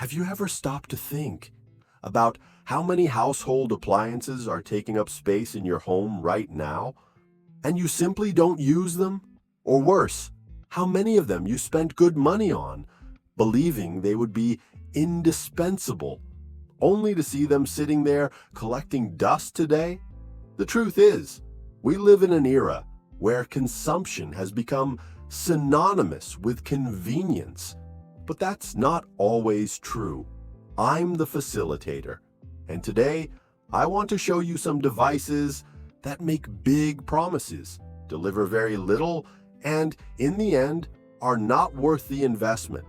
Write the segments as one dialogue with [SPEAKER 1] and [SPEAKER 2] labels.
[SPEAKER 1] Have you ever stopped to think about how many household appliances are taking up space in your home right now, and you simply don't use them? Or worse, how many of them you spent good money on, believing they would be indispensable, only to see them sitting there collecting dust today? The truth is, we live in an era where consumption has become synonymous with convenience. But that's not always true. I'm the facilitator, and today I want to show you some devices that make big promises, deliver very little, and in the end are not worth the investment.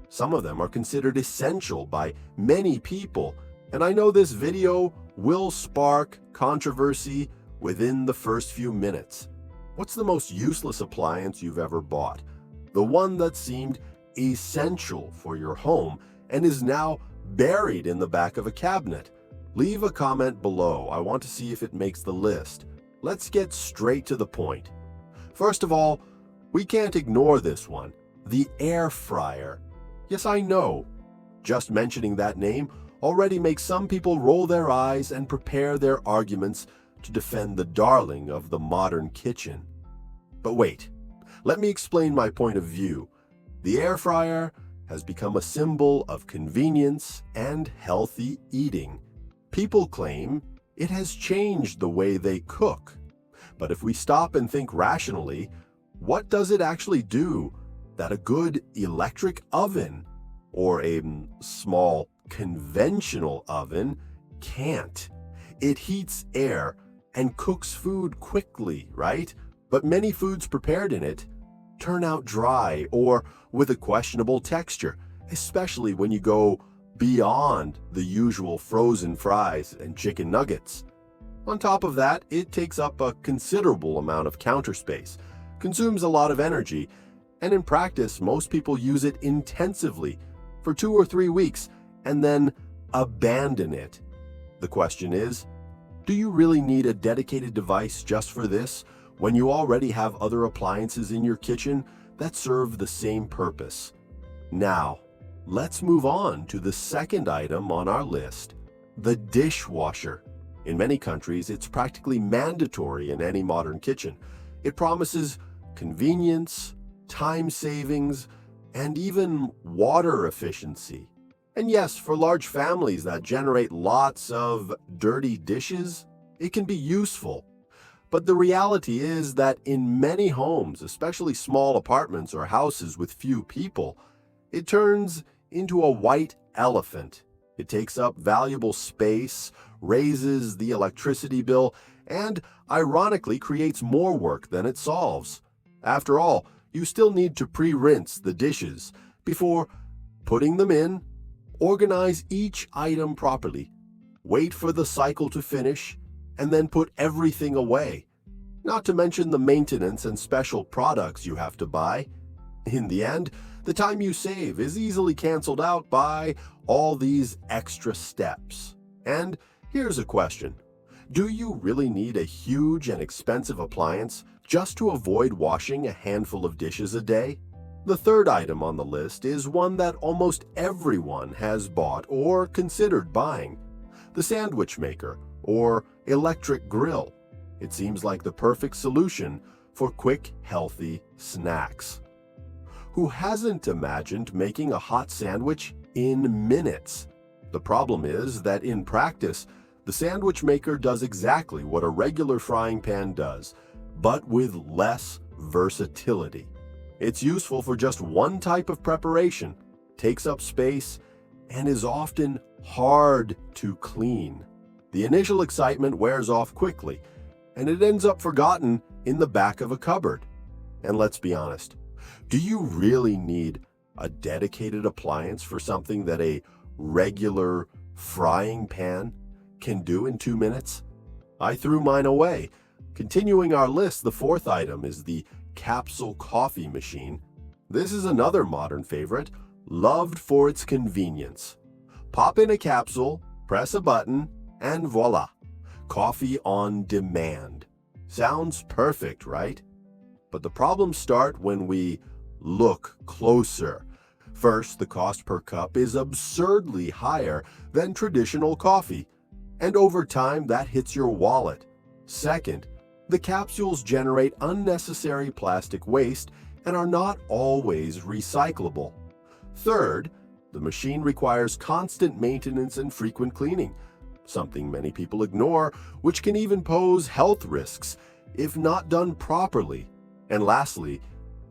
[SPEAKER 1] Some of them are considered essential by many people, and I know this video will spark controversy within the first few minutes. What's the most useless appliance you've ever bought? The one that seemed essential for your home and is now buried in the back of a cabinet? Leave a comment below. I want to see if it makes the list. Let's get straight to the point. First of all, we can't ignore this one, the air fryer. Yes, I know. Just mentioning that name already makes some people roll their eyes and prepare their arguments to defend the darling of the modern kitchen. But wait, let me explain my point of view. The air fryer has become a symbol of convenience and healthy eating. People claim it has changed the way they cook. But if we stop and think rationally, what does it actually do that a good electric oven or a small conventional oven can't? It heats air and cooks food quickly, right? But many foods prepared in it turn out dry or with a questionable texture, especially when you go beyond the usual frozen fries and chicken nuggets. On top of that, it takes up a considerable amount of counter space, consumes a lot of energy, and in practice, most people use it intensively for 2 or 3 weeks and then abandon it. The question is, do you really need a dedicated device just for this when you already have other appliances in your kitchen that serve the same purpose? Now, let's move on to the second item on our list, the dishwasher. In many countries, it's practically mandatory in any modern kitchen. It promises convenience, time savings, and even water efficiency. And yes, for large families that generate lots of dirty dishes, it can be useful. But the reality is that in many homes, especially small apartments or houses with few people, it turns into a white elephant. It takes up valuable space, raises the electricity bill, and ironically creates more work than it solves. After all, you still need to pre-rinse the dishes before putting them in, organize each item properly, wait for the cycle to finish, and then put everything away. Not to mention the maintenance and special products you have to buy. In the end, the time you save is easily canceled out by all these extra steps. And here's a question. Do you really need a huge and expensive appliance just to avoid washing a handful of dishes a day? The third item on the list is one that almost everyone has bought or considered buying: the sandwich maker or electric grill. It seems like the perfect solution for quick, healthy snacks. Who hasn't imagined making a hot sandwich in minutes? The problem is that in practice, the sandwich maker does exactly what a regular frying pan does, but with less versatility. It's useful for just one type of preparation, takes up space, and is often hard to clean. The initial excitement wears off quickly, and it ends up forgotten in the back of a cupboard. And let's be honest, do you really need a dedicated appliance for something that a regular frying pan can do in 2 minutes? I threw mine away. Continuing our list, the fourth item is the capsule coffee machine. This is another modern favorite, loved for its convenience. Pop in a capsule, press a button, and voila, coffee on demand. Sounds perfect, right? But the problems start when we look closer. First, the cost per cup is absurdly higher than traditional coffee, and over time that hits your wallet. Second, the capsules generate unnecessary plastic waste and are not always recyclable. Third, the machine requires constant maintenance and frequent cleaning, something many people ignore, which can even pose health risks if not done properly. And lastly,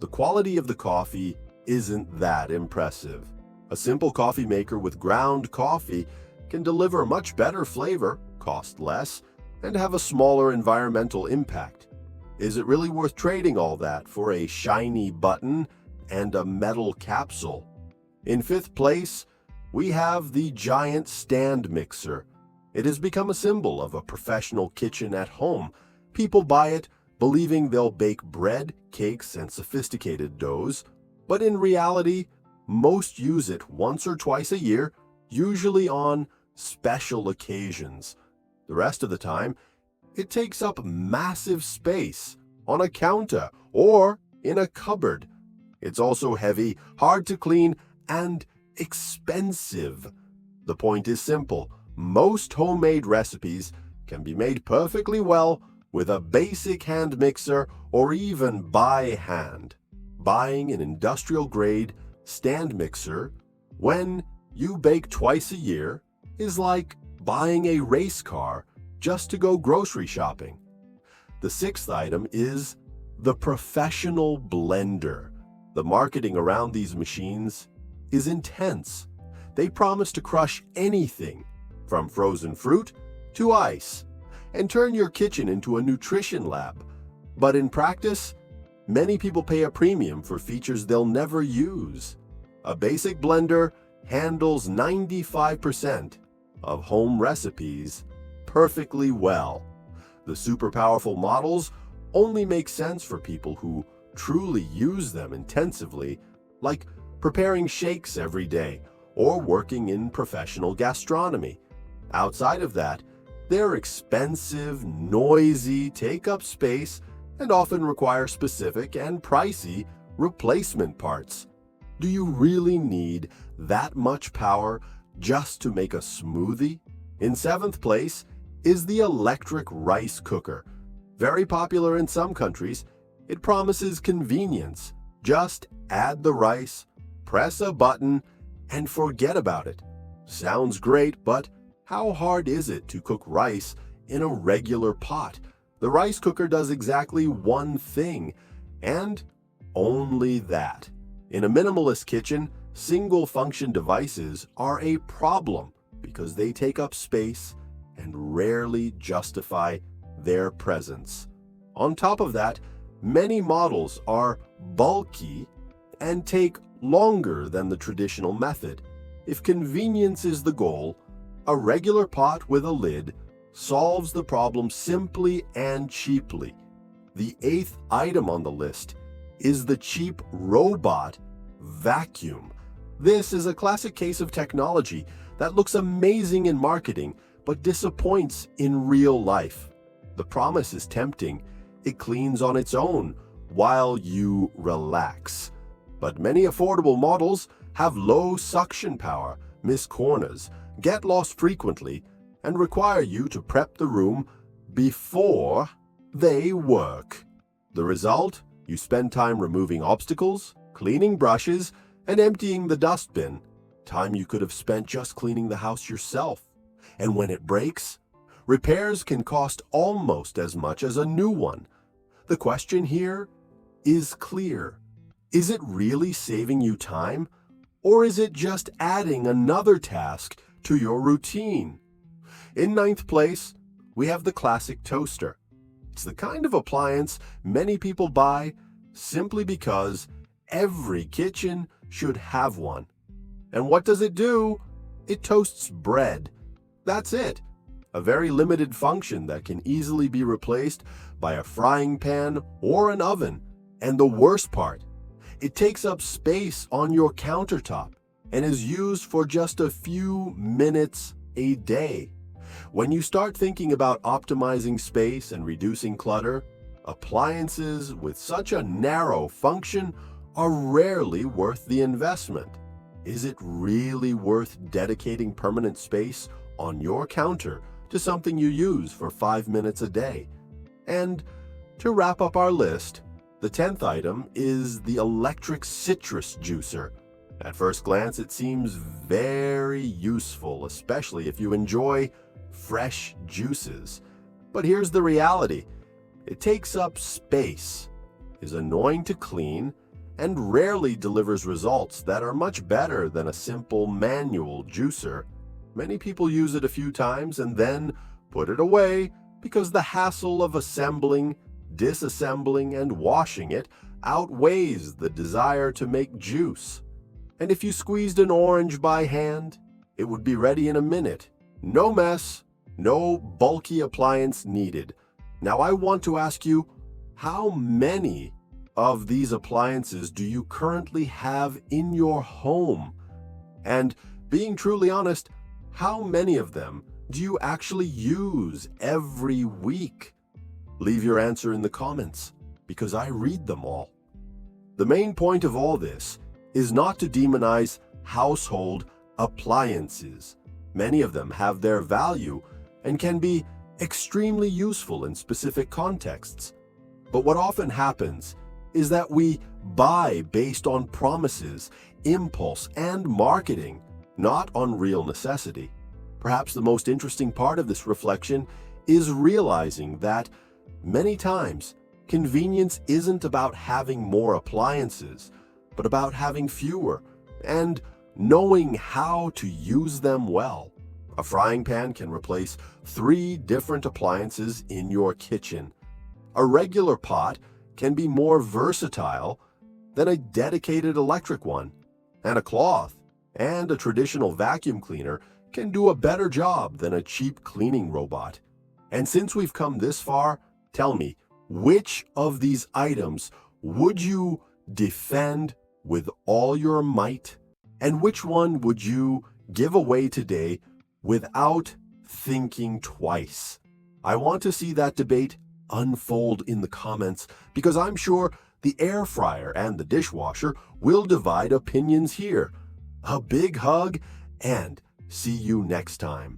[SPEAKER 1] the quality of the coffee isn't that impressive. A simple coffee maker with ground coffee can deliver much better flavor, cost less, and have a smaller environmental impact. Is it really worth trading all that for a shiny button and a metal capsule? In fifth place, we have the giant stand mixer. It has become a symbol of a professional kitchen at home. People buy it believing they'll bake bread, cakes, and sophisticated doughs, but in reality, most use it once or twice a year, usually on special occasions. The rest of the time, it takes up massive space on a counter or in a cupboard. It's also heavy, hard to clean, and expensive. The point is simple. Most homemade recipes can be made perfectly well with a basic hand mixer or even by hand. Buying an industrial-grade stand mixer when you bake twice a year is like buying a race car just to go grocery shopping. The sixth item is the professional blender. The marketing around these machines is intense. They promise to crush anything from frozen fruit to ice and turn your kitchen into a nutrition lab. But in practice, many people pay a premium for features they'll never use. A basic blender handles 95% of home recipes perfectly well. The super powerful models only make sense for people who truly use them intensively, like preparing shakes every day or working in professional gastronomy. Outside of that, they're expensive, noisy, take up space, and often require specific and pricey replacement parts. Do you really need that much power just to make a smoothie? In seventh place is the electric rice cooker. Very popular in some countries, it promises convenience. Just add the rice, press a button, and forget about it. Sounds great, but how hard is it to cook rice in a regular pot? The rice cooker does exactly one thing, and only that. In a minimalist kitchen, single-function devices are a problem because they take up space and rarely justify their presence. On top of that, many models are bulky and take longer than the traditional method. If convenience is the goal, a regular pot with a lid solves the problem simply and cheaply. The eighth item on the list is the cheap robot vacuum. This is a classic case of technology that looks amazing in marketing but disappoints in real life. The promise is tempting. It cleans on its own while you relax. But many affordable models have low suction power, miss corners, get lost frequently, and require you to prep the room before they work. The result? You spend time removing obstacles, cleaning brushes, and emptying the dustbin. Time you could have spent just cleaning the house yourself. And when it breaks, repairs can cost almost as much as a new one. The question here is clear. Is it really saving you time, or is it just adding another task to your routine? In ninth place, we have the classic toaster. It's the kind of appliance many people buy simply because every kitchen should have one. And what does it do? It toasts bread. That's it. A very limited function that can easily be replaced by a frying pan or an oven. And the worst part, it takes up space on your countertop and is used for just a few minutes a day. When you start thinking about optimizing space and reducing clutter, appliances with such a narrow function are rarely worth the investment. Is it really worth dedicating permanent space on your counter to something you use for 5 minutes a day? And to wrap up our list, the 10th item is the electric citrus juicer. At first glance, it seems very useful, especially if you enjoy fresh juices. But here's the reality. It takes up space, is annoying to clean, and rarely delivers results that are much better than a simple manual juicer. Many people use it a few times and then put it away because the hassle of assembling, disassembling, and washing it outweighs the desire to make juice. And if you squeezed an orange by hand, it would be ready in a minute. No mess, no bulky appliance needed. Now I want to ask you, how many of these appliances do you currently have in your home? And being truly honest, how many of them do you actually use every week? Leave your answer in the comments, because I read them all. The main point of all this is not to demonize household appliances. Many of them have their value and can be extremely useful in specific contexts. But what often happens is that we buy based on promises, impulse, and marketing, not on real necessity. Perhaps the most interesting part of this reflection is realizing that many times convenience isn't about having more appliances, but about having fewer and knowing how to use them well. A frying pan can replace 3 different appliances in your kitchen. A regular pot can be more versatile than a dedicated electric one. And a cloth and a traditional vacuum cleaner can do a better job than a cheap cleaning robot. And since we've come this far, tell me, which of these items would you defend with all your might? And which one would you give away today without thinking twice? I want to see that debate unfold in the comments, because I'm sure the air fryer and the dishwasher will divide opinions here. A big hug, and see you next time.